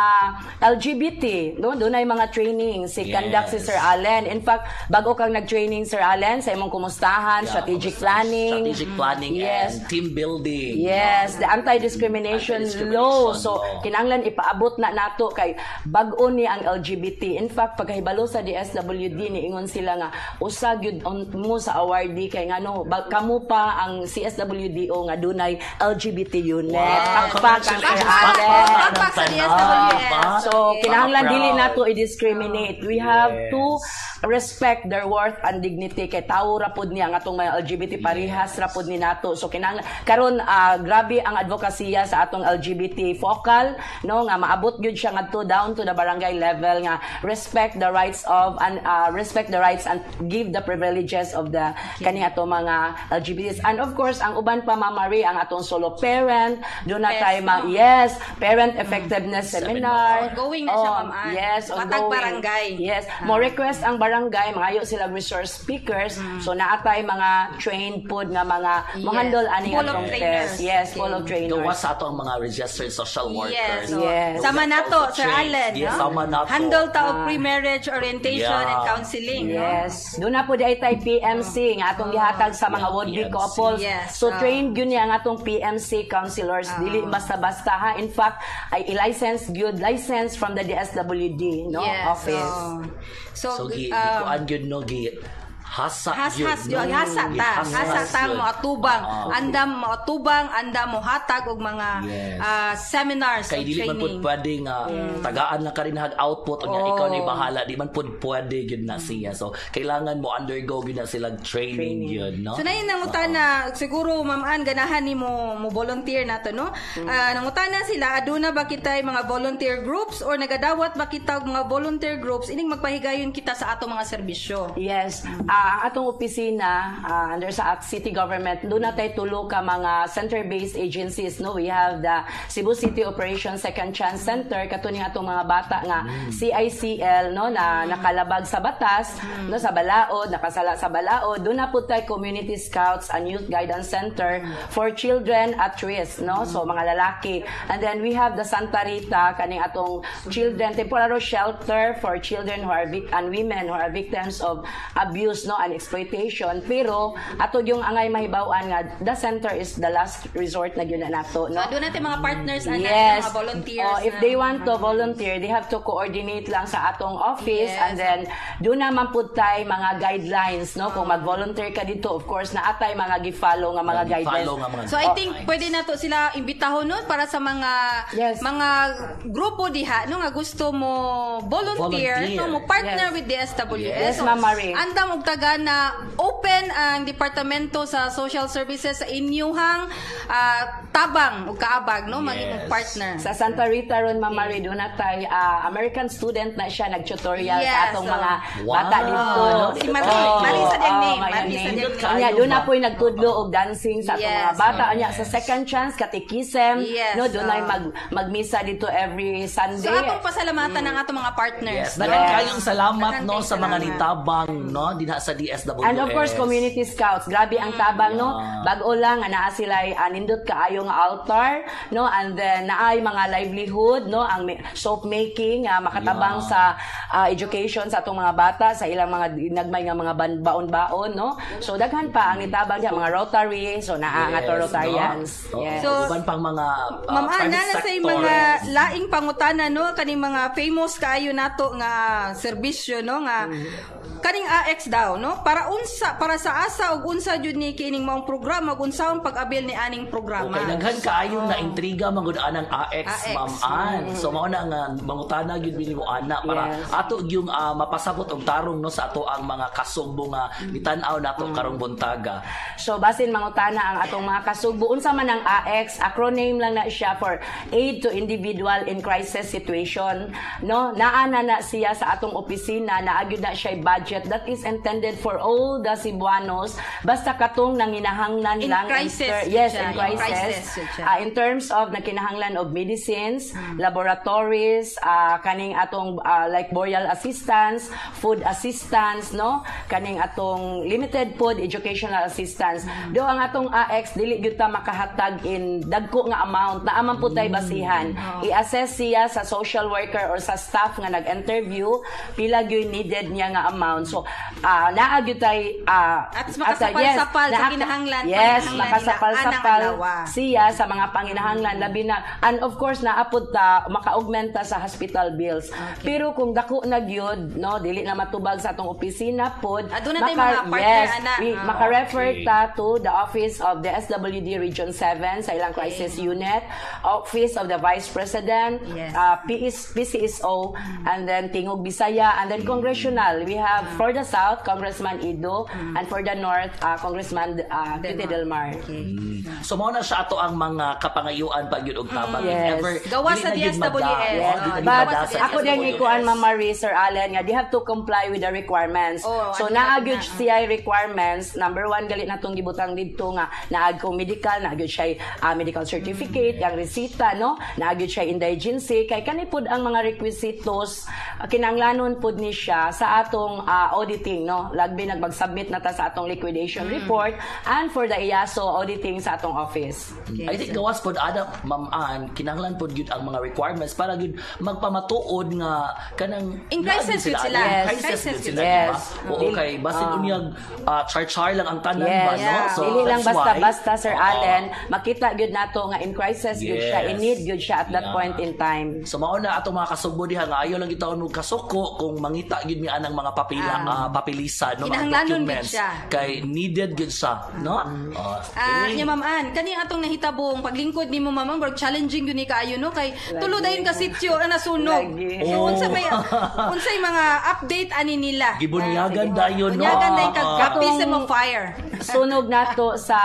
LGBT no do na mga training si conduct si Sir Allen. In fact, bago kang nag-training Sir Allen sa imong kumustahan, strategic planning, and team building. Yes, the anti-discrimination law. So kinahanglan ipaabot na nato kay bag-o ni ang LGBT. In fact, pagkahibalo sa DSWD niingon sila nga usa gyud mo sa awardee kay ngano kamo pa ang CSWDO nga dunay LGBT unit. Pakpak sa DSWS. So kinahanglan dili nato i-discriminate. We have to respect their worth and dignity kay tawo ra pud niya ang atong mga LGBT parihas ra pud ni nato. So kinahanglan karon grabe ang advokasya sa atong LGBT focal no nga maabot gyud siya ngadto down to the barangay level nga respect the rights and give the privileges of the kani ato mga LGBTs. And of course ang uban pa mamari ang atong solo parent do na tayo parent effectiveness seminar ongoing na siya Ma'am Ann. Yes, Matag barangay. Yes, mo request ang barangay mangayo sila resource speakers. So naatay mga trained pod nga mga mo-handle ani atong test. Yes, full of trainers. Gawa sa ato ang mga registered social workers. Yes. Sama nato Sir Allen. Yes, sama nato. Handle ta og pre-marriage orientation and counseling. Yes. Doon na po di tay PMC nga atong gihatag sa mga would-be couples. Yes. So trained gyud niya ang atong PMC counselors. Dili basta-basta ha. In fact, ay i-license gyud license from the DSWD office. So kuan gyud no hasa mo atubang andam mo hatag og mga seminars kay dili man pud pwede nga tagaan na karinhag output o nga ikaw ni bahala di man pud pwede gyud na siya. So kailangan mo undergo gyud na silang training gyud no. So nayon nangutana siguro Ma'am Ann ganahan nimo mo volunteer nato no. Nangutana sila aduna ba kitay mga volunteer groups or nagadawat ba kita og mga volunteer groups ining magpahigayon kita sa ato mga serbisyo. Yes. Ang atong opisina under sa city government, doon na tayo tulo ka mga center-based agencies. No? We have the Cebu City Operations Second Chance Center, katuning atong mga bata nga CICL no, na nakalabag sa batas, no, sa Balaod, nakasala sa Balaod. Doon na po tayo Community Scouts and Youth Guidance Center for children at risk, no? So mga lalaki. And then we have the Santa Rita, kaning atong children, temporary shelter for children who are and women who are victims of abuse no and exploitation, pero ato yung angay mahibaw-an nga the center is the last resort na gyud nato no. So doon natin mga partners yes. mga volunteers. If they want to volunteer, they have to coordinate lang sa atong office and then doon naman pud tay mga guidelines no kung mag-volunteer ka dito, of course na atay mga gi-follow nga mga guidelines. So I think pwede nato sila imbitahon no para sa mga mga grupo diha no nga gusto mo volunteer. No mo partner with the SWS. Yes, Ma'am Marie. Andam og taga na open ang departamento sa social services sa inyuhang tabang o kaabag no maging partner. Sa Santa Rita ron Ma'am Marie doon na tay American student na siya nag-tutorial sa atong mga bata dito no. Si Marisa diyang name. Anya doon na po'y nagtudlo og dancing sa atong mga bata anya sa second chance katekism no doon ay magmisa dito every Sunday. So atong pasalamatan ang atong mga partners. Daghang kayong salamat no sa mga nitabang no dinha sa DSWS. And of course community scouts. Grabe ang tabang, no? Bag-o lang nga naa sila nindot kaayo nga altar, no? And then naay mga livelihood, no? Ang soap making makatabang sa education sa atong mga bata sa ilang mga nagmay nga mga baon-baon, no? So daghan pa ang nitabang diha mga Rotary, so naa nga to Rotarians. No? Yes. So, uban pang mga Ma'am Ana, private na sa sector. mga laing pangutana, no, kaning mga famous kaayo nato nga serbisyo, no, nga kaning AX daw, no, para sa asa ug unsa jud ni kining maong programa ug unsaon pag-abil ni aning programa. Okay, daghan kaayo na intriga magud anang AX, Ma'am Ann. So mao na nga mangutana gyud bili mo ana para ato gyung mapasabot og tarong, no, sa ato ang mga kasugbo nga gitan-aw nato karong buntaga. So basin mangutana ang atong mga kasugbo unsa man ang AX, acronym lang na siya for Aid to Individual in Crisis Situation, no? Naa na siya sa atong opisina, naagyo na siya budget that is intended for all the Cebuanos basta katong nanginahanglan In lang crisis, in crisis. In terms of nakinahanglan of medicines, laboratories, kaning atong like burial assistance, food assistance, no? Kaning atong limited food educational assistance. Do ang atong AX dili gyud ta makahatag in dagko nga amount na aman po tay basihan. I-assess siya sa social worker or sa staff nga nag-interview pila gyud needed niya nga amount. So naa gyud tay at makasapal-sapal sa kinahanglan. Yes, panginahanglan makasapal-sapal nila, anang siya sa mga panginahanglan labi na, and of course naapod ta maka-augmenta sa hospital bills. Pero kung dako na gyud, no, dili na matubag sa atong opisina pod, doon na tayo mga partner, ana. Maka-refer ta to the office of the SWD Region 7 sa ilang crisis unit, office of the Vice President, PCSO, and then Tingog Bisaya, and then congressional. We have for the South, Congressman Ido, and for the North, Congressman Tite Delmar. So mao na siya ato ang mga kapangayuan pag yun og tabang. Yes. Gawas sa DSWS. But ako din ikuan Ma'am Marie, Sir Allen, nga they have to comply with the requirements. So naagyo CI requirements, number 1 galit natong gibutang didto nga naag ko medical, naagyo siya medical certificate, ang resita, no? Naagyo siya indigency kay kani pud ang mga requisitos kinahanglanon pud ni siya sa atong auditing, no? Lagbi nagbag-submit na ta sa atong liquidation report and for the IASO auditing sa atong office. I think gawas pod ada Ma'am Ann, kinahanglan pod gyud ang mga requirements para gyud magpamatuod nga kanang in crisis gyud sila. In crisis gyud sila, diba? Oo, kay basin unyag char lang ang tanan ba, no? So dili lang that's basta-basta why, Sir Allen, makita gyud nato nga in crisis gyud siya, in need gyud siya at that point in time. So mao na ato mga kasugbo diha nga ayo lang gitawon og kasuko kung mangita gyud mi anang mga papilisa, no, mga documents kay needed gyud siya, no? Nya Ma'am Ann, kani atong nahitabong paglingkod nimo Ma'am, bro, challenging gyud ni kaayo, no, kay tulo dayon ka sitio na nasunog. So unsay mga update ani nila? Gibunyagan dayon, no? Bunyagan dayon kag baptism of fire. Sunog nato sa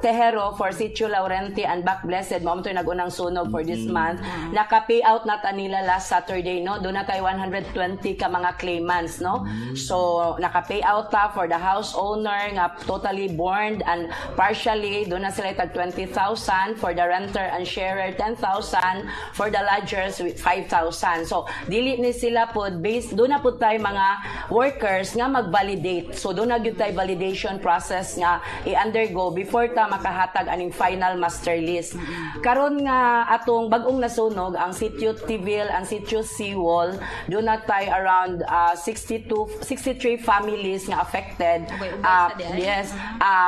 Tejero for Sitio Laurenti and Back Blessed. Mao to'y nagunang sunog for this month. Naka-payout na ta nila last Saturday, no? Doon na tayo 120 ka mga claimants, no? So, naka-payout ta for the house owner nga totally burned and partially, doon na sila tag 20,000 for the renter and sharer 10,000 for the lodgers with 5,000. So, dili ni sila pod based doon na pod tayo mga workers nga mag-validate. So, doon na gyud tayo validation process nga i-undergo before ta makahatag aning final master list. Karon nga atong bagong nasunog ang Sitio Tivil and Sitio Seawall, doon na tayo around 63 families nga affected. Yes.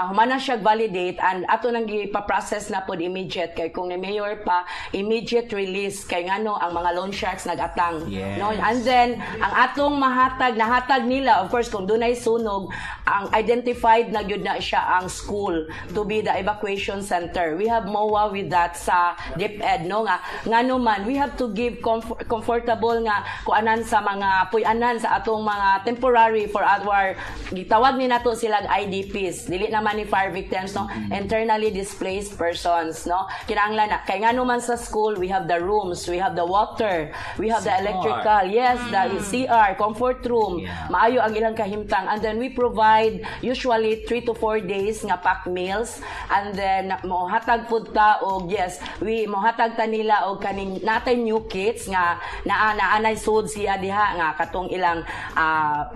Humana siya validate and ato nang gipa-process na pod immediate kay kung ni mayor pa immediate release kay ngano ang mga loan sharks nagatang. Yes. No? And then ang atong nahatag nila, of course kung dunay sunog, ang identified na gyud na siya ang school to be the evacuation center. We have MOA with that sa DepEd, no, nga ngano man we have to give comfortable nga kuanan sa mga puy-anan sa atong mga temporary for our gitawag ni nato silang IDPs, dili naman ni fire victims, no, internally displaced persons, no. Kinahanglan na kay ngano man sa school we have the rooms, we have the water, we have the electrical, yes, the CR, comfort room, maayo ang ilang kahimtang, and then we provide usually 3 to 4 days nga packed meals, and then mohatag pud ta og yes, we mohatag ta nila og kaning natay new kits nga naanay sud siya diha nga katong ilang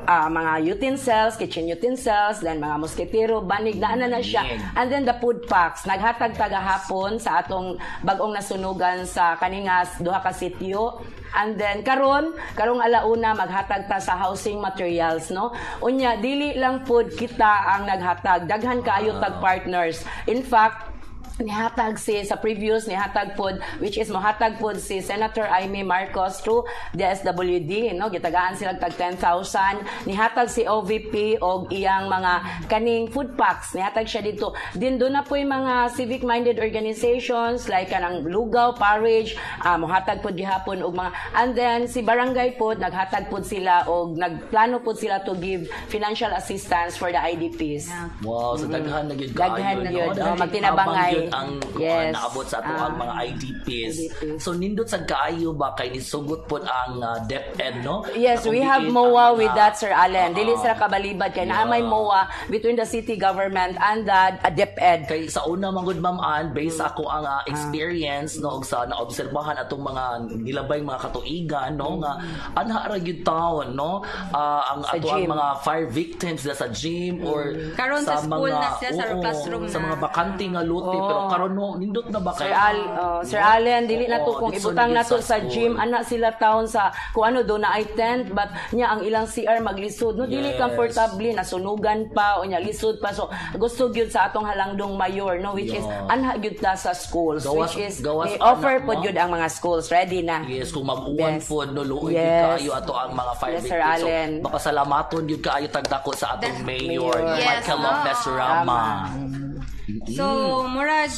mga utensils, kitchen utensils utensils, then mga moskitero, banig, naana na siya. And then the food packs, naghatag tagahapon sa atong bagong nasunugan sa kaningas duha ka sitio. And then karong alauna maghatag ta sa housing materials, no? Unya dili lang pud kita ang naghatag, daghan kaayo tag partners. In fact, nihatag sa previous nihatag pod, which is mohatag pod si Senator Amy Marcos through DSWD, no, gitagaan sila tag 10,000. Nihatag si OVP og iyang mga kaning food packs, nihatag siya dito. Din do na po yung mga civic minded organizations like kanang Lugaw Parish, mohatag pod gihapon og mga, and then si barangay pod naghatag pod sila og nagplano pod sila to give financial assistance for the IDPs. Wow, so daghan na gyud kaayo. Daghan na gyud, no? magtinabangay ang yes. naabot sa ato ang mga IDPs. So nindot sa kaayo ba kay nisugot pod ang DepEd, no? Yes, we have MOA with that, Sir Allen. Dili sila kabalibad kay naa may MOA between the city government and the DepEd. Kay sa una manggod ma'am based ako ang experience no og sa naobserbahan atong mga nilabay mga katuigan no nga anha ra gyud taon no ang ato ang mga fire victims sa gym or karon sa school mga, na siya sa classroom sa na mga bakante nga lote pero karon no nindot na ba kay Sir Allen, dili na to kung ibutang na to sa gym, ana sila taon sa kung ano do na ay tent, but nya ang ilang CR maglisod no, dili comfortably, nasunugan pa o nya lisod pa. So gusto gyud sa atong halangdong mayor no, which is anha gyud ta sa schools, which is they offer pod gyud ang mga schools ready na. Yes, kung mag-uwan pod no luoy kaayo ato ang mga fire Sir victims. Allen. So papasalamaton gyud kaayo tagdako sa atong mayor, Yes, Michael Lopez Rama. So, murag,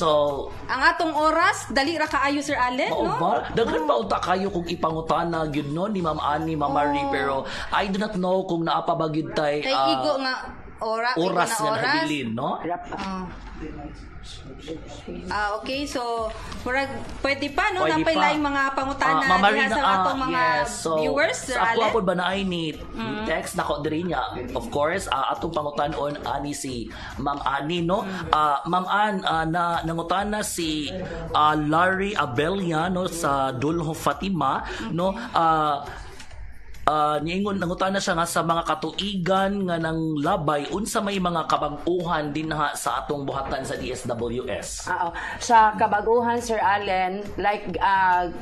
ang atong oras, dali ra kaayo, Sir Allen, no? Ba? Daghan pa unta kayo kung ipangutana gyud no ni Ma'am Annie, Ma'am Marie, pero I do not know kung naapa ba gyud tay Kay igo nga oras nga nabilin, no? Okay, so murag pwede pa no Pwede napay pa. laing mga pangutana Ma'am diha sa atong mga viewers, Sir sa Allen. ako ba na ay ni text nako diri niya. Of course, atong pangutan-on ani si Ma'am Annie no. Ma'am Ann, na nangutana si Larry Abelia no sa Dulho Fatima no. Niingon nangutana siya nga sa mga katuigan nga nang labay unsa may mga kabag-uhan dinha sa atong buhatan sa DSWS. Sa kabag-uhan, Sir Allen, like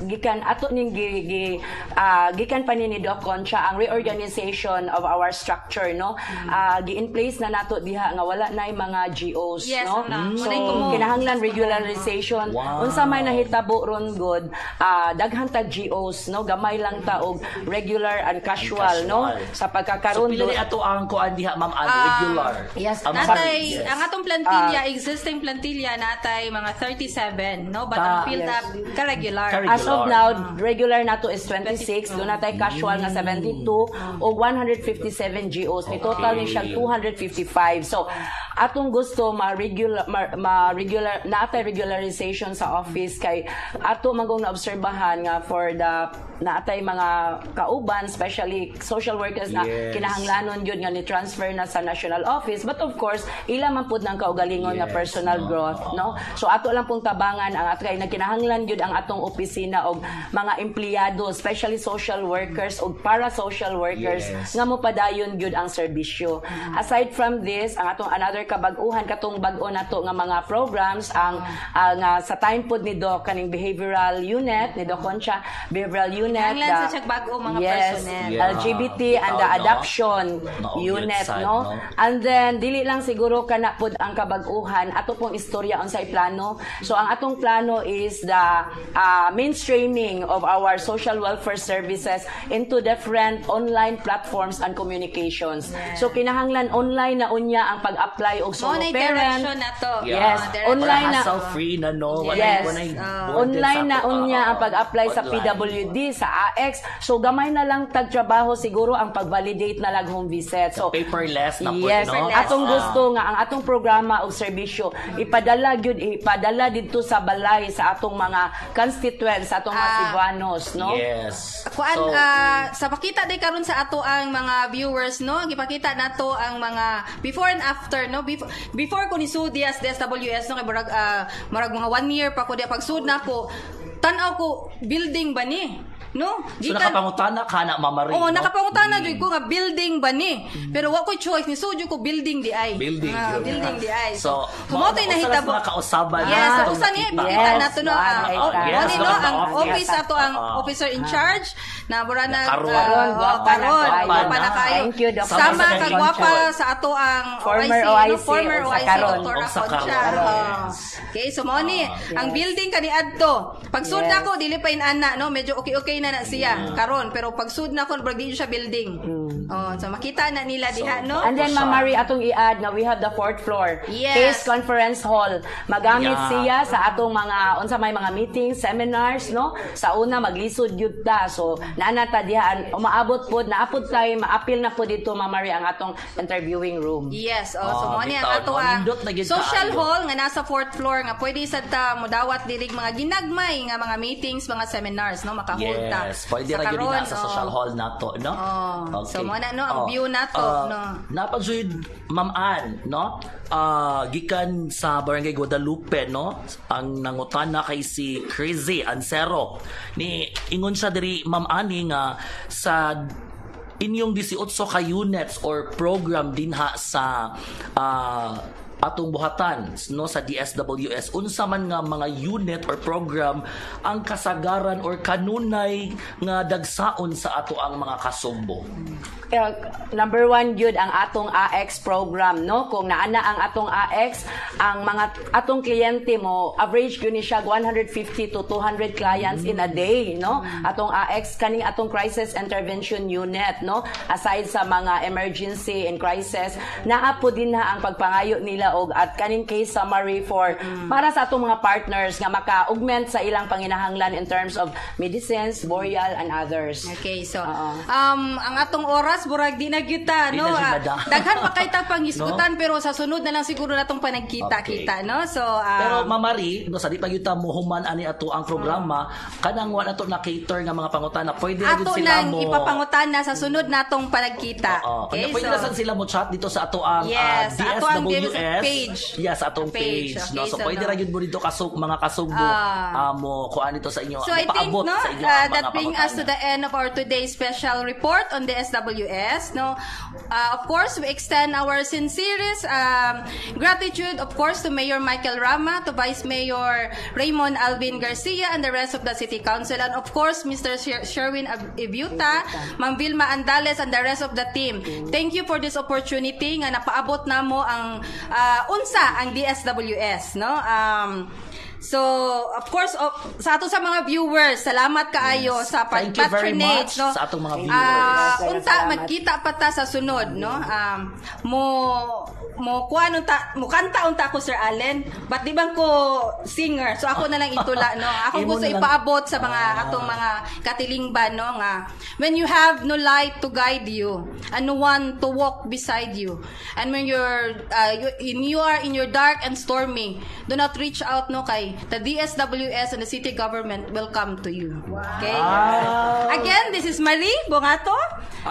gikan ato ning gikan pa ni Doc Concha ang reorganization of our structure no. Gi-in place na nato diha nga wala nay mga GOs no. So kinahanglan regularization. Unsa may nahitabo ron good daghan tag GOs no, gamay lang ta og regular and casual no sa pagkakaroon so, ato ang kuan diha Ma'am regular. Yes, natay ang atong plantilla, existing plantilla natay mga 37 no, but ang filled up ka regular. As of now, regular nato is 26, do natay casual nga 72 o 157 GOs. May total ni siyang 255. So atong gusto ma-regular natay regularization sa office kay ato magong naobserbahan nga for the natay mga kauban especially social workers na kinahanglanon yun nga ni transfer na sa national office, but of course ila man pud nang kaugalingon na personal growth no. So ato lang pong tabangan ang atay nagkinahanglan yun ang atong opisina og mga empleyado especially social workers og para social workers nga mopadayon gyud ang serbisyo. Aside from this, ang atong another kabag-uhan katong bag-o nato nga mga programs ang sa time pod ni Doc kaning behavioral unit ni Doc Concha, behavioral unit sa bag-o mga personnel. LGBT and the adoption unit no. And then dili lang siguro kana pod ang kabag-uhan ato pong istorya unsay plano. So ang atong plano is the mainstreaming of our social welfare services into different online platforms and communications. So kinahanglan online na unya ang pag-apply og solo parent. Yes, online na hassle-free na no. Yes, online na unya ang pag-apply sa PWD, sa AX. So gamay na lang tagtrabaho siguro ang pag-validate na lang home visit. So paperless na po, yes, no? Atong gusto nga ang atong programa o serbisyo ipadala didto sa balay sa atong mga constituents, sa atong mga Cebuanos, no? Yes. Kuan sa pakita day karon sa ato ang mga viewers no, gipakita nato ang mga before and after no. Before ko ni sud DSWS no kay murag mga 1 year pa ko di pagsud nako tanaw ko building ba ni? No? So nakapangutana ka na mamari. Oo, nakapangutana jud ko nga building ba ni. Pero wa ko choice ni so jud ko building di ay. Building di ay. So kumotoy na hitabo. Kausaban yes, usa ni pakita nato no ang yes, no ang office ato ang officer in charge na mura na karon gwapa na kayo. Thank you, Dr. Sama ka gwapa sa ato ang former OIC Dr. Aconcha. Okay, so mo ni ang building kani adto. Pagsud na ko dili pa inana no, medyo okay na siya karon pero pagsud na ko brag di siya building. So makita na nila diha no. And then Ma'am Marie atong i-add na we have the 4th floor. Case conference hall. Magamit siya sa atong mga unsa may mga meetings, seminars no. Sa una maglisod gyud ta. So naana ta diha umaabot pod naapod tay maapil na po dito Ma'am Marie ang atong interviewing room. Yes, so mo ni ang ato social hall nga nasa 4th floor nga pwede sad ta modawat diri mga ginagmay nga mga meetings, mga seminars no makahold ta. Yes, pwede ra gyud sa social hall nato no. Okay. So mo na no ang view nato no. Napagsuid Ma'am Ann no. Gikan sa Barangay Guadalupe no ang nangutana kay si Crazy Ansero ni ingon siya diri Ma'am Ani nga sa inyong 18 ka units or program dinha sa atong buhatan no sa DSWS unsa man nga mga unit or program ang kasagaran or kanunay nga dagsaon sa ato ang mga kasugbo. Number 1 yun ang atong AX program no kung naana ang atong AX ang mga atong kliyente mo average yun siya 150 to 200 clients in a day no atong AX kaning atong crisis intervention unit no aside sa mga emergency and crisis naa po din na ang pagpangayo nila og at kaning case summary for para sa atong mga partners nga maka-augment sa ilang panginahanglan in terms of medicines, burial and others. Okay, so ang atong oras burag di na kita no. Daghan pa kay ta pangisgutan no? Pero sa sunod na lang siguro natong panagkita-kita no. So pero Ma'am Marie, no sa di pa gyud ta mohuman ani ato ang programa kanang wala to na cater nga mga pangutana pwede ra gyud sila mo ipapangutana sa sunod natong panagkita. Okay, pwede ra sila mo chat dito sa ato ang DSWS page. Yes, atong page. Okay, no? So pwede ra gyud mo dito mga kasugbo mo kuan dito sa inyo. So I think no, that brings us to the end of our today's special report on the SWS. No, of course we extend our sincerest gratitude, of course, to Mayor Michael Rama, to Vice Mayor Raymond Alvin Garcia, and the rest of the City Council, and of course Mr. Sherwin Ibiuta, Ma'am Vilma Andales, and the rest of the team. Thank you for this opportunity nga napaabot namo ang unsa ang DSWS no. So, of course, sa ato sa mga viewers, salamat kaayo sa patronage no. Sa atong mga viewers. Unta magkita pa ta sa sunod no. Mo kanta unta ako Sir Allen, but di bang ko singer. So ako na lang itula no. Ako gusto ipaabot sa mga atong mga katilingban no nga when you have no light to guide you and no one to walk beside you, and when you are in your dark and stormy, do not reach out no kay the DSWS and the city government will come to you. Okay? Again, this is Marie Bongato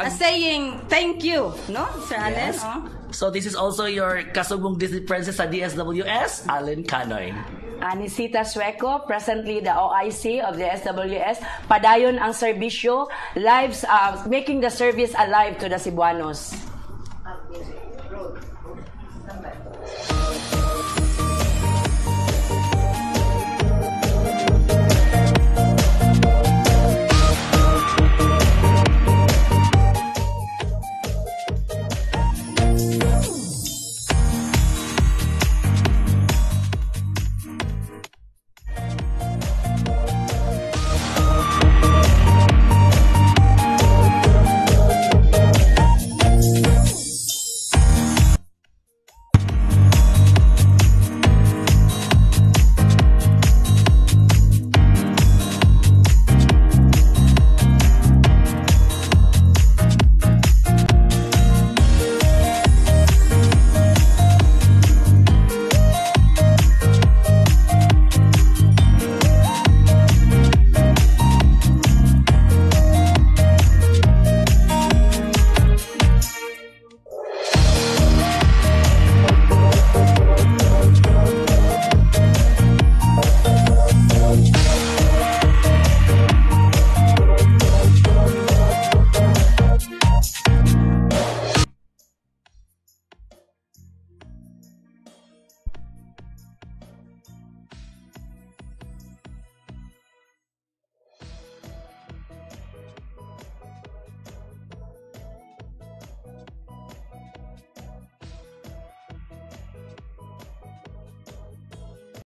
saying thank you no Sir Allen. Yes. So this is also your kasubong Disney Princess sa DSWS, Allen Canoy. Anisita Sueco, presently the OIC of the SWS. Padayon ang serbisyo, lives, making the service alive to the Cebuanos.